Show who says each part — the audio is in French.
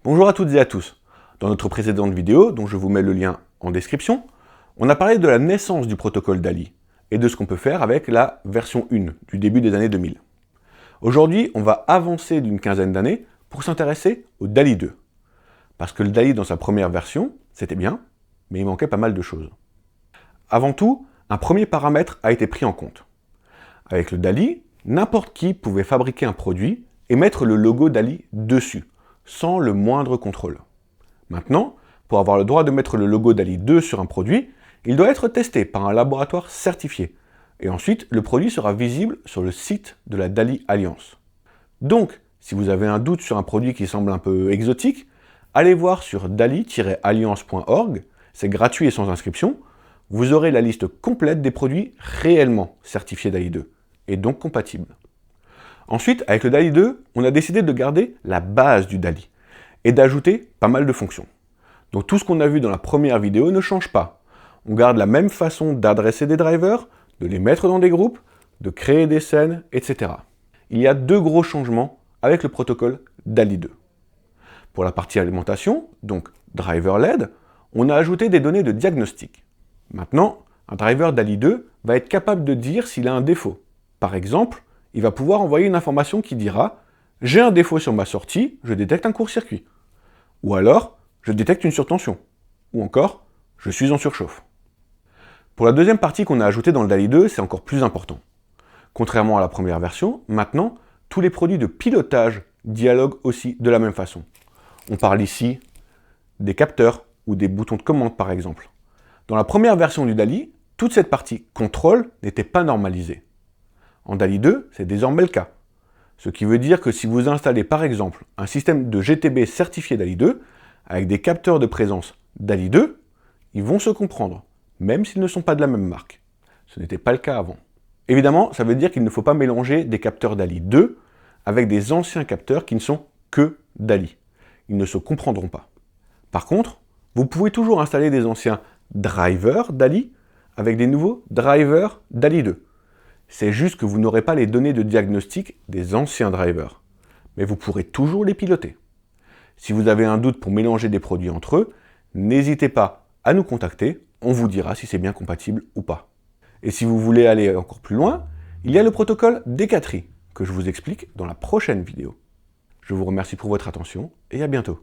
Speaker 1: Bonjour à toutes et à tous. Dans notre précédente vidéo, dont je vous mets le lien en description, on a parlé de la naissance du protocole DALI et de ce qu'on peut faire avec la version 1 du début des années 2000. Aujourd'hui, on va avancer d'une quinzaine d'années pour s'intéresser au DALI 2. Parce que le DALI dans sa première version, c'était bien, mais il manquait pas mal de choses. Avant tout, un premier paramètre a été pris en compte. Avec le DALI, n'importe qui pouvait fabriquer un produit et mettre le logo DALI dessus, sans le moindre contrôle. Maintenant, pour avoir le droit de mettre le logo DALI 2 sur un produit, il doit être testé par un laboratoire certifié. Et ensuite, le produit sera visible sur le site de la DALI Alliance. Donc, si vous avez un doute sur un produit qui semble un peu exotique, allez voir sur dali-alliance.org, c'est gratuit et sans inscription, vous aurez la liste complète des produits réellement certifiés DALI 2, et donc compatibles. Ensuite, avec le DALI 2, on a décidé de garder la base du DALI, et d'ajouter pas mal de fonctions. Donc tout ce qu'on a vu dans la première vidéo ne change pas. On garde la même façon d'adresser des drivers, de les mettre dans des groupes, de créer des scènes, etc. Il y a deux gros changements avec le protocole DALI 2. Pour la partie alimentation, donc driver LED, on a ajouté des données de diagnostic. Maintenant, un driver DALI 2 va être capable de dire s'il a un défaut. Par exemple, il va pouvoir envoyer une information qui dira « J'ai un défaut sur ma sortie, je détecte un court-circuit ». Ou alors « Je détecte une surtension ». Ou encore « Je suis en surchauffe ». Pour la deuxième partie qu'on a ajoutée dans le DALI 2, c'est encore plus important. Contrairement à la première version, maintenant, tous les produits de pilotage dialoguent aussi de la même façon. On parle ici des capteurs ou des boutons de commande par exemple. Dans la première version du DALI, toute cette partie contrôle n'était pas normalisée. En DALI 2, c'est désormais le cas. Ce qui veut dire que si vous installez par exemple un système de GTB certifié DALI 2, avec des capteurs de présence DALI 2, ils vont se comprendre, même s'ils ne sont pas de la même marque. Ce n'était pas le cas avant. Évidemment, ça veut dire qu'il ne faut pas mélanger des capteurs DALI 2 avec des anciens capteurs qui ne sont que DALI. Ils ne se comprendront pas. Par contre, vous pouvez toujours installer des anciens drivers DALI avec des nouveaux drivers DALI 2. C'est juste que vous n'aurez pas les données de diagnostic des anciens drivers. Mais vous pourrez toujours les piloter. Si vous avez un doute pour mélanger des produits entre eux, n'hésitez pas à nous contacter, on vous dira si c'est bien compatible ou pas. Et si vous voulez aller encore plus loin, il y a le protocole D4i, que je vous explique dans la prochaine vidéo. Je vous remercie pour votre attention et à bientôt.